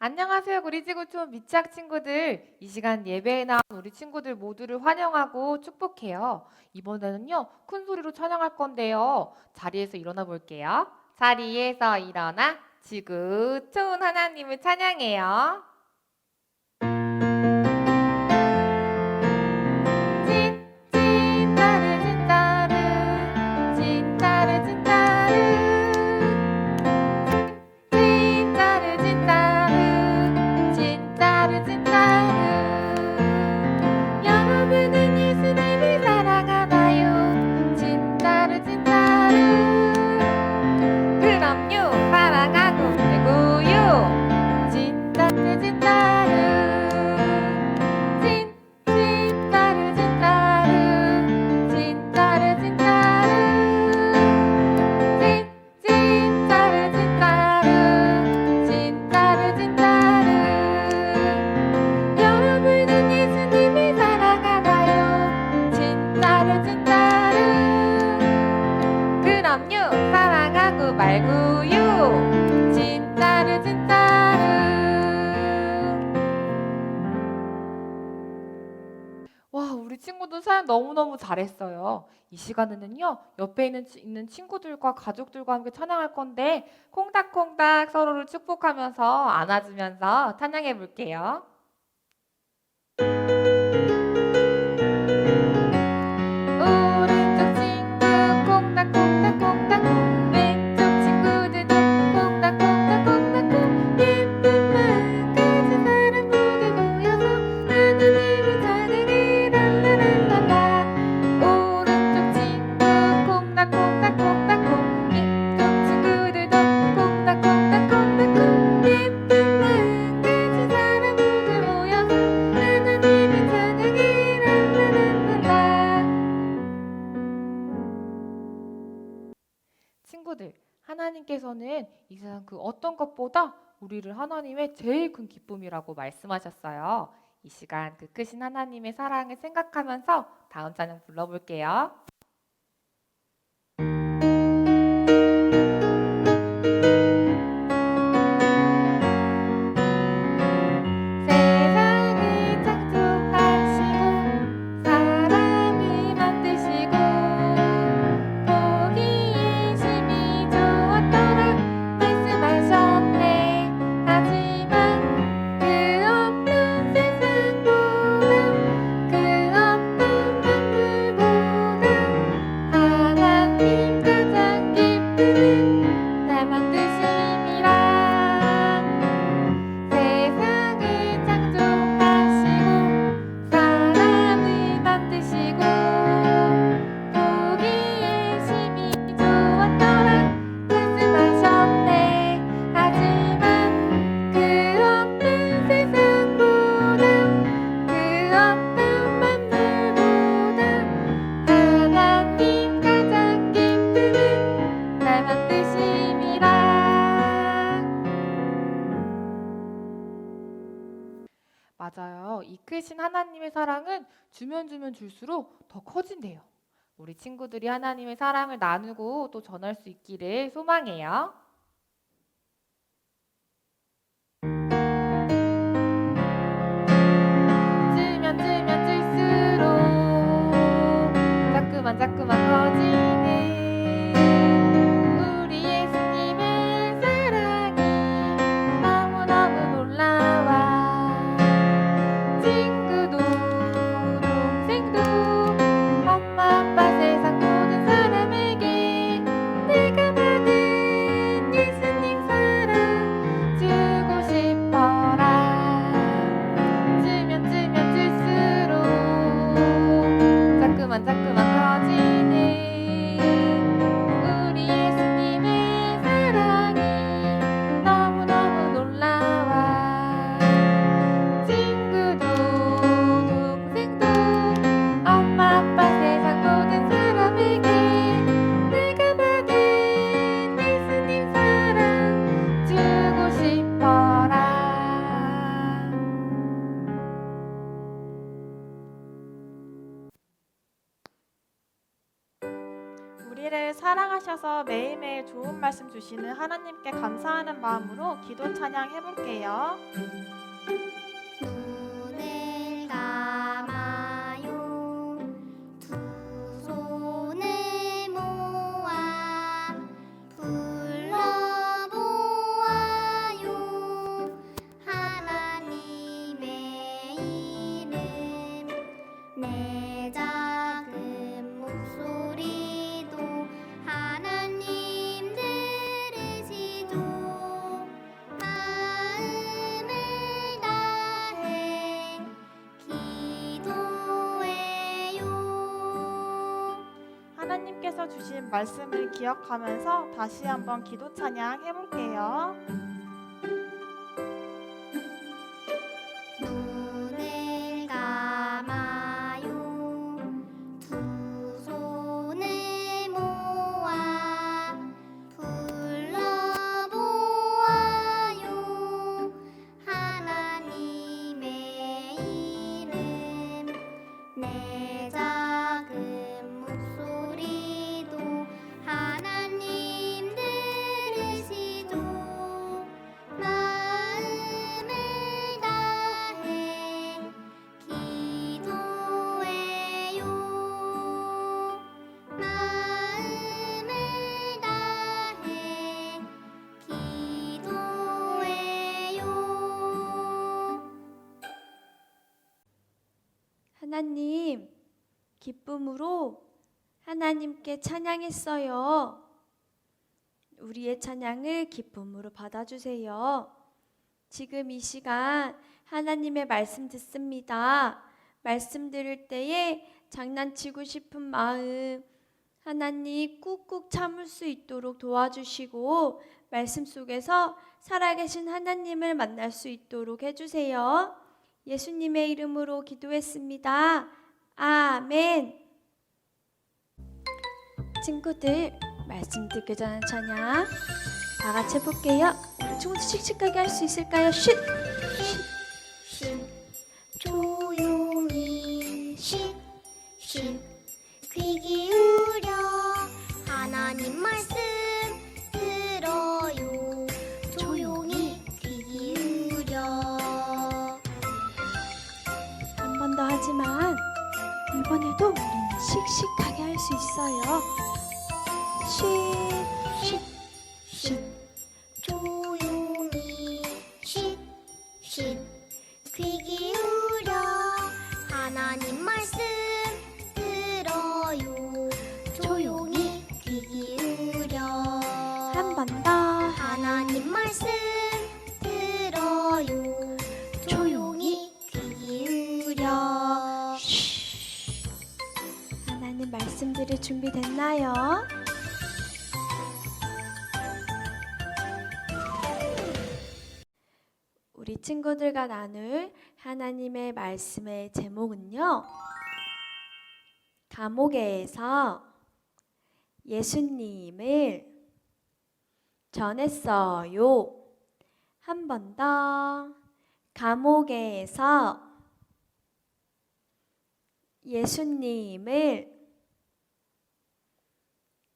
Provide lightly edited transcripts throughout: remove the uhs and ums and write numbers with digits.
안녕하세요. 구리지구촌 미취학 친구들. 이 시간 예배에 나온 우리 친구들 모두를 환영하고 축복해요. 이번에는요, 큰 소리로 찬양할 건데요. 자리에서 일어나 볼게요. 자리에서 일어나 지구촌 하나님을 찬양해요. 진짜르 진짜르 진짜르 진짜르 진짜르 진짜르 진짜르 진짜르 여러분은 예수님을 사랑하나요? 진짜르 진짜르 그럼요 사랑하고 있고요. 진짜르 진짜르 진짜르 진짜르 진짜르 진짜르 진짜르 진짜르 진짜르 진짜르 여러분은 예수님을 사랑하나요? 진짜르 진짜르 그럼요 사랑하고 말고요. 진짜르 진짜르 와, 우리 친구들 사연 너무너무 잘했어요. 이 시간에는요, 옆에 있는 친구들과 가족들과 함께 찬양할 건데, 콩닥콩닥 서로를 축복하면서 안아주면서 찬양해 볼게요. 오른쪽 친구 콩닥콩닥콩닥콩 왼쪽 친구들도 콩닥콩닥콩닥콩 예쁜 마음 가진 사람 모두 모여서 하나님을 찬양해 랄라랄랄라 오른쪽 친구 콩닥콩닥콩닥콩 왼쪽 친구들도 콩닥콩닥콩닥콩 예쁜 마음 가진 사람 모두 모여서 하나님을 찬양해 랄라랄랄라 친구들, 하나님께서는 이 세상 그 어떤 것보다 우리를 하나님의 제일 큰 기쁨이라고 말씀하셨어요. 이 시간 그 크신 하나님의 사랑을 생각하면서 다음 찬양 불러볼게요. 세상을 창조하시고 사람을 만드시고 보기에 심히 좋았더라 말씀하셨네. 하지만 그 없는 세상보다 그 없는 만물보다 하나님 가장 기쁘는 날 만드심이라 세상을 창조하시고 사람을 만드시고 보기에 심히 좋았더라 말씀하셨네. 하지만 그 없는 세상보다 그 없는 만물보다 하나님 가장 기쁘는 날 만드심이라 맞아요. 이 크신 하나님의 사랑은 주면 줄수록 더 커진대요. 우리 친구들이 하나님의 사랑을 나누고 또 전할 수 있기를 소망해요. 찌면 찔수록 자꾸만 커지는 우리 예수님의 사랑이 너무너무 놀라워 친구도 동생도 엄마 아빠 세상 모든 사람에게 내가 받은 따라서 매일매일 좋은 말씀 주시는 하나님께 감사하는 마음으로 기도 찬양 해볼게요. 눈을 감아요. 두 손을 모아 불러보아요. 하나님의 이름 내 작은 목소리도 하나님 들으시죠. 마음을 다해 기도해요. 하나님께서 주신 말씀을 기억하면서 다시 한번 기도 찬양 해볼게요. 눈을 감아요. 두 손을 모아 불러보아요. 하나님의 이름 내 작은 목소리도 하나님 들으시죠. 마음을 다해 기도해요. 마음을 다해 기도해요. 하나님, 기쁨으로 하나님께 찬양했어요. 우리의 찬양을 기쁨으로 받아주세요. 지금 이 시간 하나님의 말씀 듣습니다. 말씀 들을 때에 장난치고 싶은 마음, 하나님 꾹꾹 참을 수 있도록 도와주시고 말씀 속에서 살아계신 하나님을 만날 수 있도록 해주세요. 예수님의 이름으로 기도했습니다. 아멘. 친구들, 말씀 듣기 전에 찬양 다 같이 해볼게요. 우리 친구들 씩씩하게 할 수 있을까요? 쉿! 조용히 쉿 귀 기울여 하나님 말씀 들어요. 조용히 귀 기울여. 한 번 더 하지만 이번에도 우리는 씩씩하게 할 수 있어요. 쉿! 조용히 쉿 귀 기울여 하나님 말씀 들어요. 조용히 귀 기울여. 한 번 더. 하나님 말씀 들어요. 조용히 귀 기울여. 하나님 말씀 들을 준비 됐나요? 우리 친구들과 나눌 하나님의 말씀의 제목은요. 감옥에서 예수님을 전했어요. 한 번 더. 감옥에서 예수님을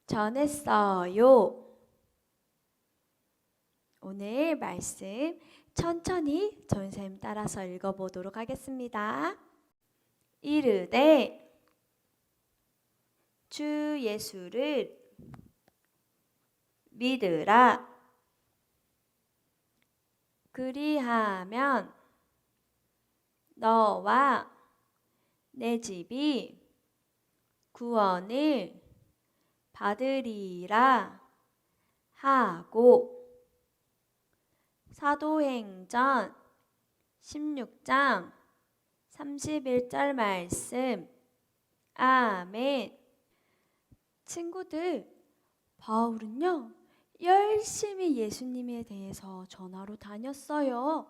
전했어요. 오늘 말씀 천천히 전쌤 따라서 읽어보도록 하겠습니다. 이르되 주 예수를 믿으라. 그리하면 너와 내 집이 구원을 받으리라 하고. 사도행전 16장 31절 말씀. 아멘. 친구들, 바울은요 열심히 예수님에 대해서 전하러 다녔어요.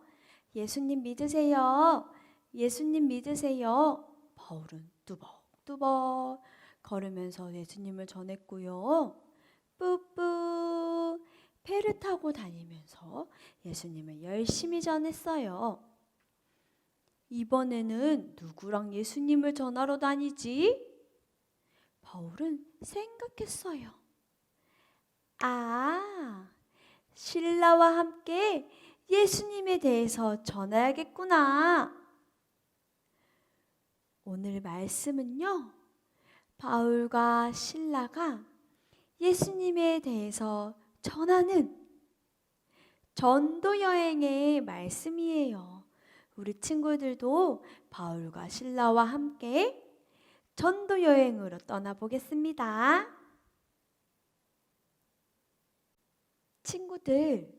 예수님 믿으세요. 예수님 믿으세요. 바울은 뚜벅뚜벅 걸으면서 예수님을 전했고요. 뿌뿌 배를 타고 다니면서 예수님을 열심히 전했어요. 이번에는 누구랑 예수님을 전하러 다니지? 바울은 생각했어요. 아, 신라와 함께 예수님에 대해서 전해야겠구나. 오늘 말씀은요, 바울과 신라가 예수님에 대해서 전하는 전도 여행의 말씀이에요. 우리 친구들도 바울과 신라와 함께 전도 여행으로 떠나보겠습니다. 친구들,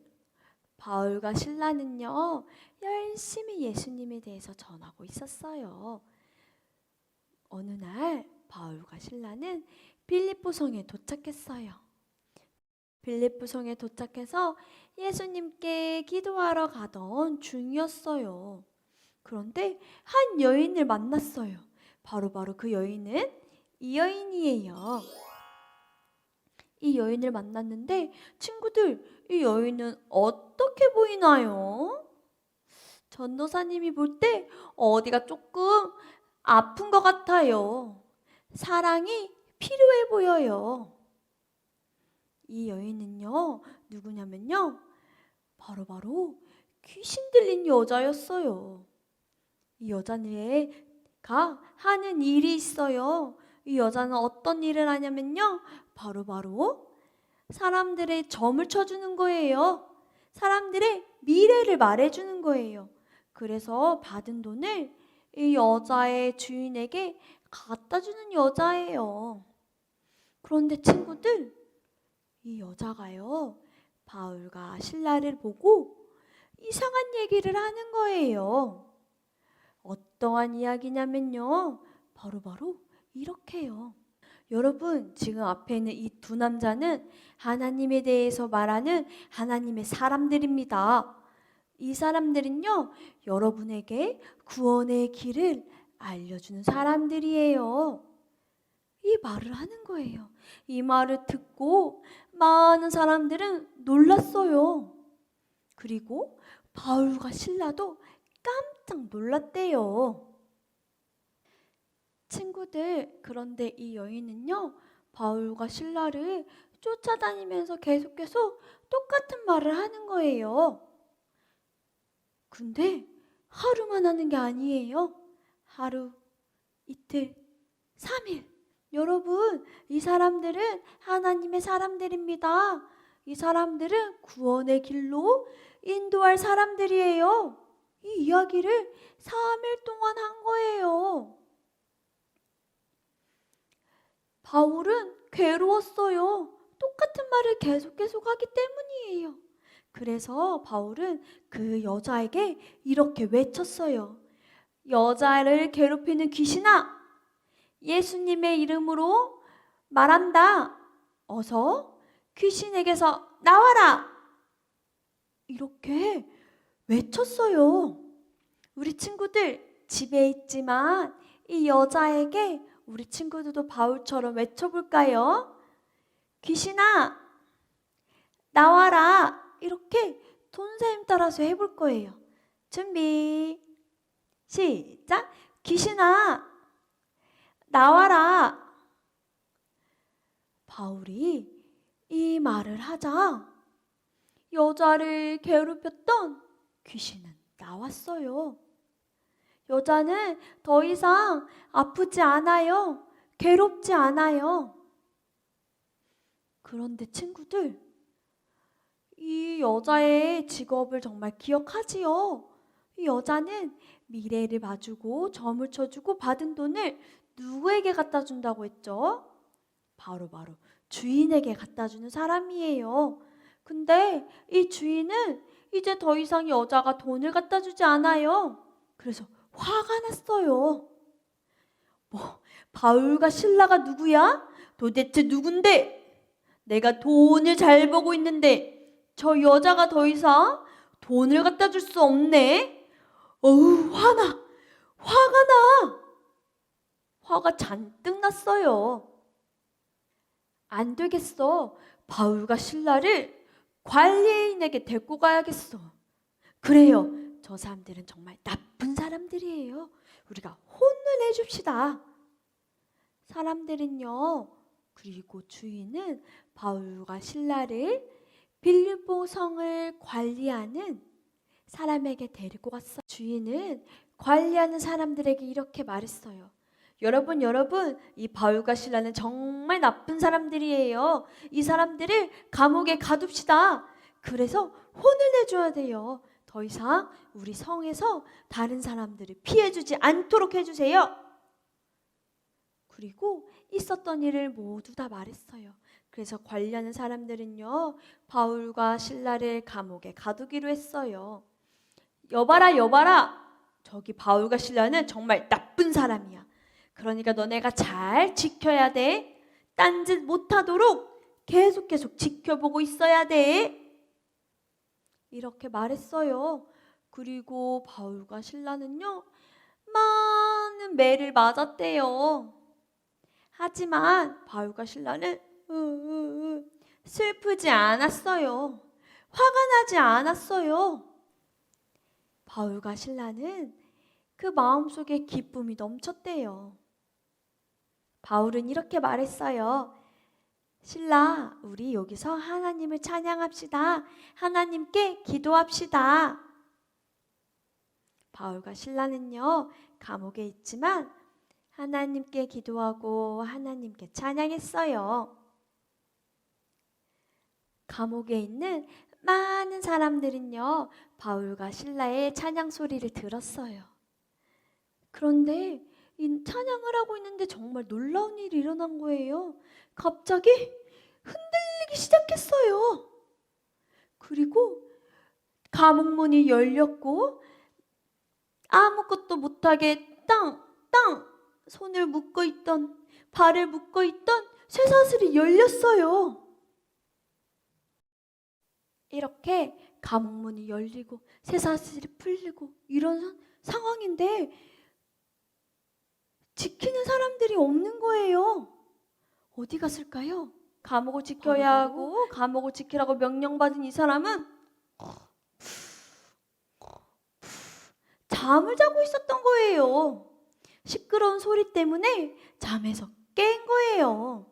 바울과 신라는요, 열심히 예수님에 대해서 전하고 있었어요. 어느 날 바울과 신라는 빌립보성에 도착했어요. 빌립보성에 도착해서 예수님께 기도하러 가던 중이었어요. 그런데 한 여인을 만났어요. 바로 그 여인은 이 여인이에요. 이 여인을 만났는데 친구들, 이 여인은 어떻게 보이나요? 전도사님이 볼 때 어디가 조금 아픈 것 같아요. 사랑이 필요해 보여요. 이 여인은요, 누구냐면요, 바로 귀신 들린 여자였어요. 이 여자가 하는 일이 있어요. 이 여자는 어떤 일을 하냐면요, 바로 사람들의 점을 쳐주는 거예요. 사람들의 미래를 말해주는 거예요. 그래서 받은 돈을 이 여자의 주인에게 갖다 주는 여자예요. 그런데 친구들, 이 여자가요, 바울과 신라를 보고 이상한 얘기를 하는 거예요. 어떠한 이야기냐면요, 바로 이렇게요. 여러분, 지금 앞에 있는 이 두 남자는 하나님에 대해서 말하는 하나님의 사람들입니다. 이 사람들은요, 여러분에게 구원의 길을 알려주는 사람들이에요. 이 말을 하는 거예요. 이 말을 듣고 많은 사람들은 놀랐어요. 그리고 바울과 신라도 깜짝 놀랐대요. 친구들, 그런데 이 여인은요, 바울과 신라를 쫓아다니면서 계속 똑같은 말을 하는 거예요. 근데 하루만 하는 게 아니에요. 하루, 이틀, 3일. 여러분, 이 사람들은 하나님의 사람들입니다. 이 사람들은 구원의 길로 인도할 사람들이에요. 이 이야기를 3일 동안 한 거예요. 바울은 괴로웠어요. 똑같은 말을 계속 하기 때문이에요. 그래서 바울은 그 여자에게 이렇게 외쳤어요. 여자를 괴롭히는 귀신아, 예수님의 이름으로 말한다. 어서 귀신에게서 나와라. 이렇게 외쳤어요. 우리 친구들 집에 있지만 이 여자에게 우리 친구들도 바울처럼 외쳐볼까요? 귀신아, 나와라. 이렇게 선생님 따라서 해볼 거예요. 준비, 시작. 귀신아, 나와라. 바울이 이 말을 하자 여자를 괴롭혔던 귀신은 나왔어요. 여자는 더 이상 아프지 않아요. 괴롭지 않아요. 그런데 친구들, 이 여자의 직업을 정말 기억하지요? 이 여자는 미래를 봐주고 점을 쳐주고 받은 돈을 누구에게 갖다 준다고 했죠? 바로 주인에게 갖다 주는 사람이에요. 근데 이 주인은 이제 더 이상 여자가 돈을 갖다 주지 않아요. 그래서 화가 났어요. 바울과 신라가 누구야? 도대체 누군데? 내가 돈을 잘 벌고 있는데 저 여자가 더 이상 돈을 갖다 줄 수 없네. 어우, 화가 나. 화가 잔뜩 났어요. 안 되겠어. 바울과 신라를 관리인에게 데리고 가야겠어. 그래요. 저 사람들은 정말 나쁜 사람들이에요. 우리가 혼을 내줍시다. 사람들은요, 그리고 주인은 바울과 신라를 빌립보 성을 관리하는 사람에게 데리고 갔어요. 주인은 관리하는 사람들에게 이렇게 말했어요. 여러분, 이 바울과 신라는 정말 나쁜 사람들이에요. 이 사람들을 감옥에 가둡시다. 그래서 혼을 내줘야 돼요. 더 이상 우리 성에서 다른 사람들을 피해주지 않도록 해주세요. 그리고 있었던 일을 모두 다 말했어요. 그래서 관리하는 사람들은요, 바울과 신라를 감옥에 가두기로 했어요. 여봐라. 저기 바울과 신라는 정말 나쁜 사람이야. 그러니까 너네가 잘 지켜야 돼. 딴짓 못하도록 계속 지켜보고 있어야 돼. 이렇게 말했어요. 그리고 바울과 신라는요, 많은 매를 맞았대요. 하지만 바울과 신라는 슬프지 않았어요. 화가 나지 않았어요. 바울과 신라는 그 마음속에 기쁨이 넘쳤대요. 바울은 이렇게 말했어요. 신라, 우리 여기서 하나님을 찬양합시다. 하나님께 기도합시다. 바울과 신라는요, 감옥에 있지만 하나님께 기도하고 하나님께 찬양했어요. 감옥에 있는 많은 사람들은요, 바울과 신라의 찬양 소리를 들었어요. 그런데 이 찬양을 하고 있는데 정말 놀라운 일이 일어난 거예요. 갑자기 흔들리기 시작했어요. 그리고 감옥 문이 열렸고 아무것도 못하게 땅 손을 묶어 있던, 발을 묶어 있던 쇠사슬이 열렸어요. 이렇게 감옥 문이 열리고 쇠사슬이 풀리고 이런 상황인데 지키는 사람들이 없는 거예요. 어디 갔을까요? 감옥을 지켜야 하고 감옥을 지키라고 명령받은 이 사람은 잠을 자고 있었던 거예요. 시끄러운 소리 때문에 잠에서 깬 거예요.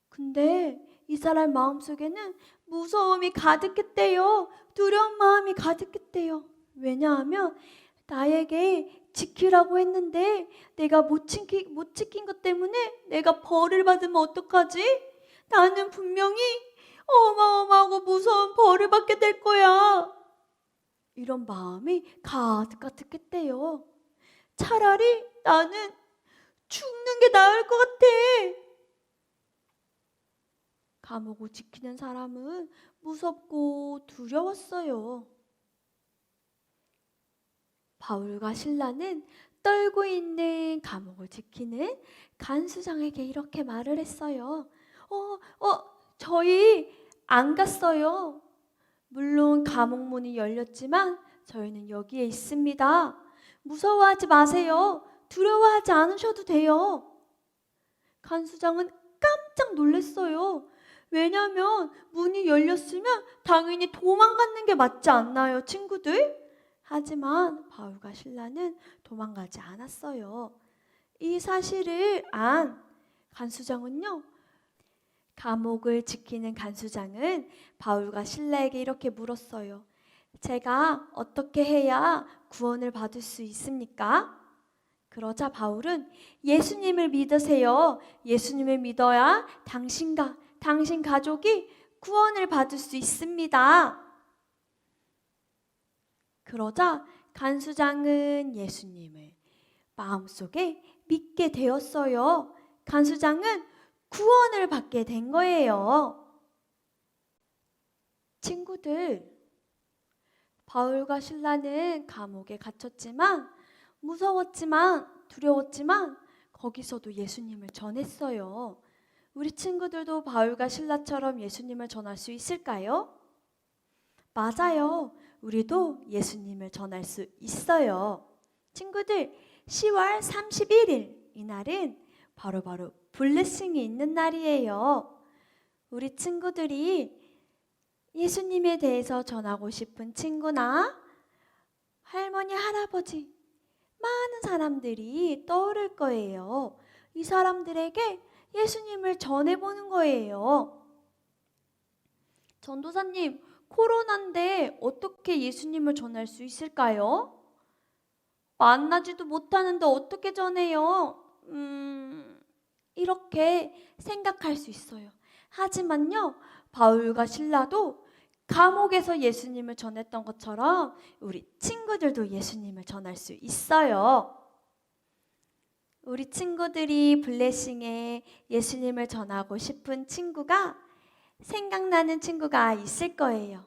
근데 이 사람 마음속에는 무서움이 가득했대요. 두려운 마음이 가득했대요. 왜냐하면 나에게 지키라고 했는데 내가 못 지킨 것 때문에 내가 벌을 받으면 어떡하지? 나는 분명히 어마어마하고 무서운 벌을 받게 될 거야. 이런 마음이 가득했대요. 차라리 나는 죽는 게 나을 것 같아. 감옥을 지키는 사람은 무섭고 두려웠어요. 바울과 신라는 떨고 있는 감옥을 지키는 간수장에게 이렇게 말을 했어요. 저희 안 갔어요. 물론 감옥 문이 열렸지만 저희는 여기에 있습니다. 무서워하지 마세요. 두려워하지 않으셔도 돼요. 간수장은 깜짝 놀랐어요. 왜냐하면 문이 열렸으면 당연히 도망가는 게 맞지 않나요, 친구들? 하지만 바울과 신라는 도망가지 않았어요. 이 사실을 안 간수장은요, 감옥을 지키는 간수장은 바울과 신라에게 이렇게 물었어요. 제가 어떻게 해야 구원을 받을 수 있습니까? 그러자 바울은 예수님을 믿으세요. 예수님을 믿어야 당신과 당신 가족이 구원을 받을 수 있습니다. 그러자 간수장은 예수님을 마음속에 믿게 되었어요. 간수장은 구원을 받게 된 거예요. 친구들, 바울과 신라는 감옥에 갇혔지만 무서웠지만 두려웠지만 거기서도 예수님을 전했어요. 우리 친구들도 바울과 신라처럼 예수님을 전할 수 있을까요? 맞아요. 우리도 예수님을 전할 수 있어요. 친구들, 10월 31일 이날은 바로 블레싱이 있는 날이에요. 우리 친구들이 예수님에 대해서 전하고 싶은 친구나 할머니, 할아버지, 많은 사람들이 떠오를 거예요. 이 사람들에게 예수님을 전해보는 거예요. 전도사님, 코로나인데 어떻게 예수님을 전할 수 있을까요? 만나지도 못하는데 어떻게 전해요? 이렇게 생각할 수 있어요. 하지만요, 바울과 실라도 감옥에서 예수님을 전했던 것처럼 우리 친구들도 예수님을 전할 수 있어요. 우리 친구들이 블레싱에 예수님을 전하고 싶은 친구가 생각나는 친구가 있을 거예요.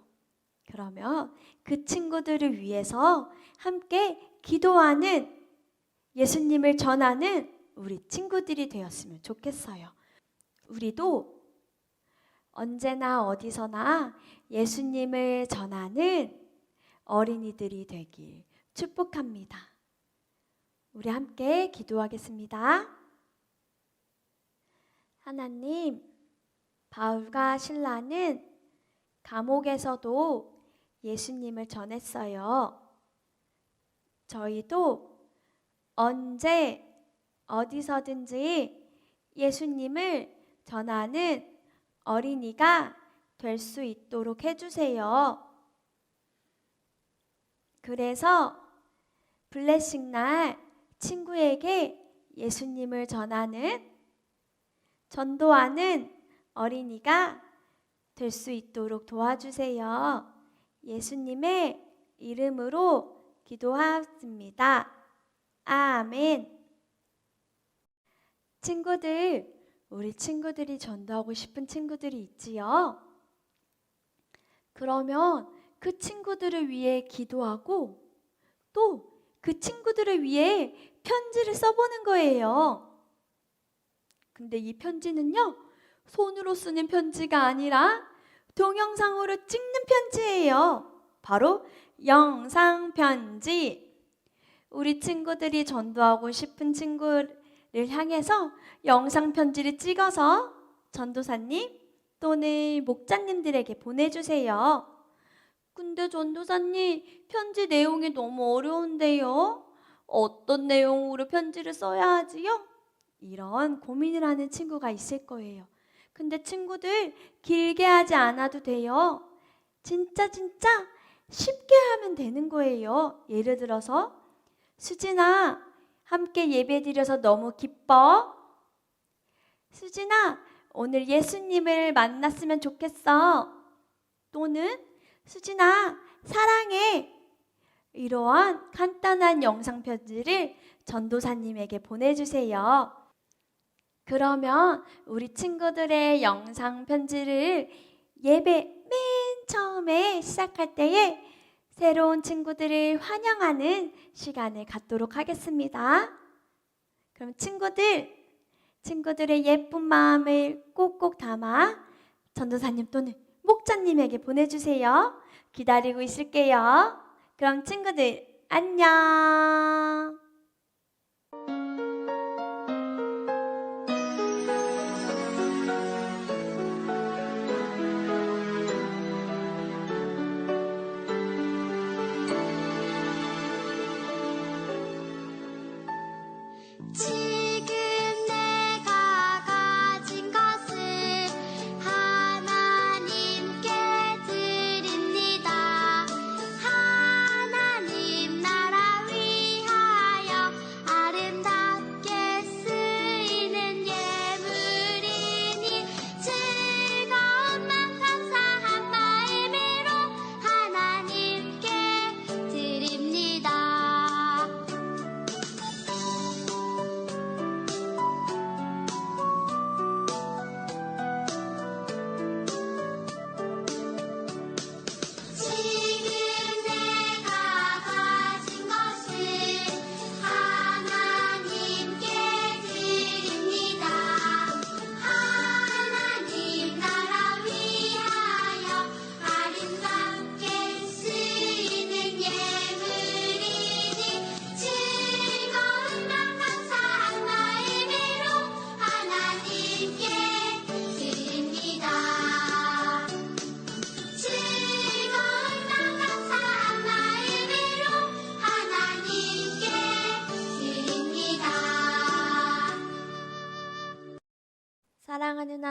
그러면 그 친구들을 위해서 함께 기도하는, 예수님을 전하는 우리 친구들이 되었으면 좋겠어요. 우리도 언제나 어디서나 예수님을 전하는 어린이들이 되길 축복합니다. 우리 함께 기도하겠습니다. 하나님, 바울과 실라는 감옥에서도 예수님을 전했어요. 저희도 언제 어디서든지 예수님을 전하는 어린이가 될 수 있도록 해주세요. 그래서 블레싱 날 친구에게 예수님을 전도하는 어린이가 될 수 있도록 도와주세요. 예수님의 이름으로 기도하였습니다. 아멘. 친구들, 우리 친구들이 전도하고 싶은 친구들이 있지요? 그러면 그 친구들을 위해 기도하고 또 그 친구들을 위해 편지를 써보는 거예요. 근데 이 편지는요, 손으로 쓰는 편지가 아니라 동영상으로 찍는 편지예요. 바로 영상 편지. 우리 친구들이 전도하고 싶은 친구를 향해서 영상 편지를 찍어서 전도사님 또는 목자님들에게 보내주세요. 근데 전도사님, 편지 내용이 너무 어려운데요? 어떤 내용으로 편지를 써야 하지요? 이런 고민을 하는 친구가 있을 거예요. 근데 친구들, 길게 하지 않아도 돼요. 진짜 쉽게 하면 되는 거예요. 예를 들어서, 수진아, 함께 예배드려서 너무 기뻐. 수진아, 오늘 예수님을 만났으면 좋겠어. 또는 수진아, 사랑해. 이러한 간단한 영상 편지를 전도사님에게 보내주세요. 그러면 우리 친구들의 영상 편지를 예배 맨 처음에 시작할 때에 새로운 친구들을 환영하는 시간을 갖도록 하겠습니다. 그럼 친구들의 예쁜 마음을 꼭꼭 담아 전도사님 또는 목자님에게 보내주세요. 기다리고 있을게요. 그럼 친구들, 안녕. 지금 내가 가진 것을 하나님께 드립니다. 하나님 나라 위하여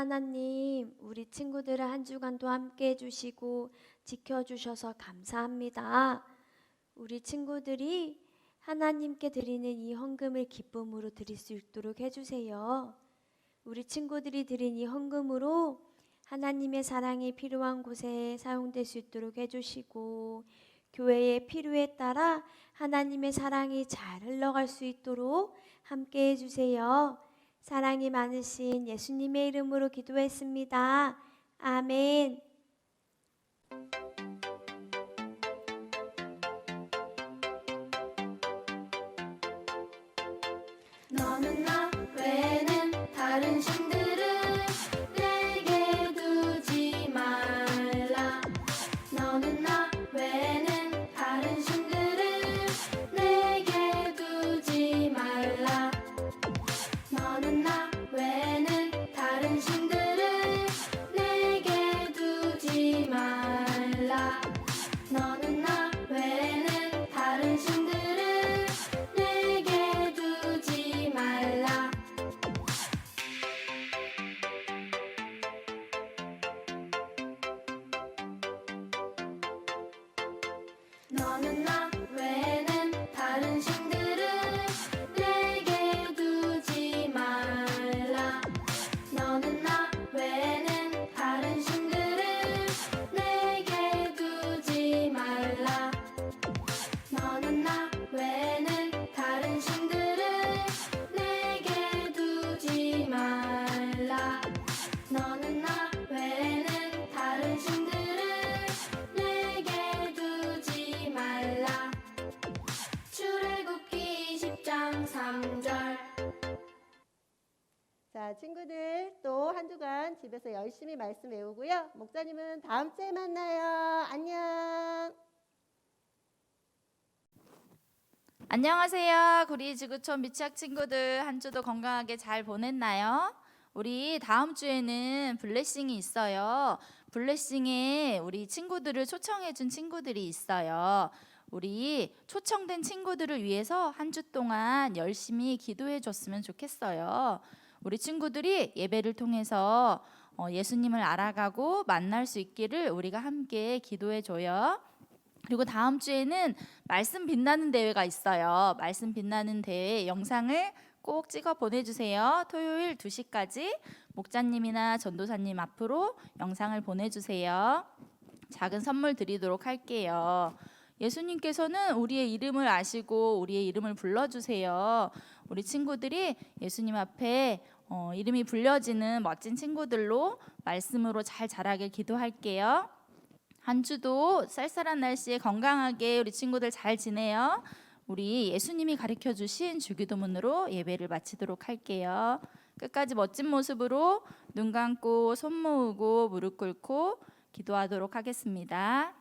하나님, 우리 친구들을 한 주간도 함께 해주시고 지켜주셔서 감사합니다. 우리 친구들이 하나님께 드리는 이 헌금을 기쁨으로 드릴 수 있도록 해주세요. 우리 친구들이 드린 이 헌금으로 하나님의 사랑이 필요한 곳에 사용될 수 있도록 해주시고 교회의 필요에 따라 하나님의 사랑이 잘 흘러갈 수 있도록 함께 해주세요. 사랑이 많으신 예수님의 이름으로 기도했습니다. 아멘. 너는 나 외에는 다른 신들을 내게 두지 말라. 너는 나 외에는 다른 신들을 내게 두지 말라. 너는 나 외에는 다른 신들을 내게 두지 말라. 너는 나 외에는 다른 신들을 내게 두지 말라. 너는 나 외에는 다른 신들을 내게 두지 말라. 너는 나 외에는 다른 신들을 내게 두지 말라. 너는 나 외에는 다른 신들을 내게 두지 말라. 너는 나 외에는 다른 신들을 내게 두지 말라. 출애굽기 20장 3절. 자, 친구들 또 한 주간 집에서 열심히 말씀 외우고요. 목사님은 다음 주에 만나요. 안녕. 안녕하세요. 구리 지구촌 미취학 친구들 한 주도 건강하게 잘 보냈나요? 우리 다음 주에는 블레싱이 있어요. 블레싱에 우리 친구들을 초청해 준 친구들이 있어요. 우리 초청된 친구들을 위해서 한 주 동안 열심히 기도해 줬으면 좋겠어요. 우리 친구들이 예배를 통해서 예수님을 알아가고 만날 수 있기를 우리가 함께 기도해 줘요. 그리고 다음 주에는 말씀 빛나는 대회가 있어요. 말씀 빛나는 대회 영상을 꼭 찍어 보내주세요. 토요일 2시까지 목자님이나 전도사님 앞으로 영상을 보내주세요. 작은 선물 드리도록 할게요. 예수님께서는 우리의 이름을 아시고 우리의 이름을 불러주세요. 우리 친구들이 예수님 앞에 이름이 불려지는 멋진 친구들로 말씀으로 잘 자라길 기도할게요. 한 주도 쌀쌀한 날씨에 건강하게 우리 친구들 잘 지내요. 우리 예수님이 가르쳐 주신 주기도문으로 예배를 마치도록 할게요. 끝까지 멋진 모습으로 눈 감고 손 모으고 무릎 꿇고 기도하도록 하겠습니다.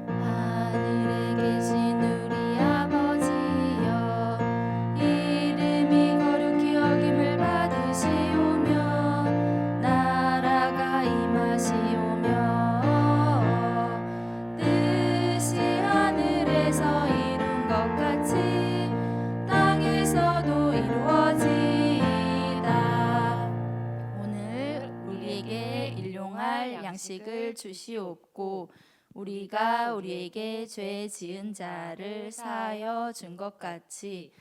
하늘에 계신 우리 아버지여, 이름이 거룩히 여김을 받으시오며 나라가 임하시오며 뜻이 하늘에서 이룬 것 같이 땅에서도 이루어지이다. 오늘 우리에게 일용할 양식을 주시옵고 우리가 우리에게 죄 지은 자를 사하여 준 것 같이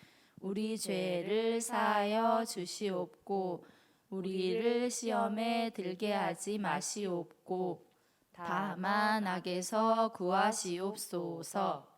우리 죄를 사하여 주시옵고 우리를 시험에 들게 하지 마시옵고 다만 악에서 구하시옵소서.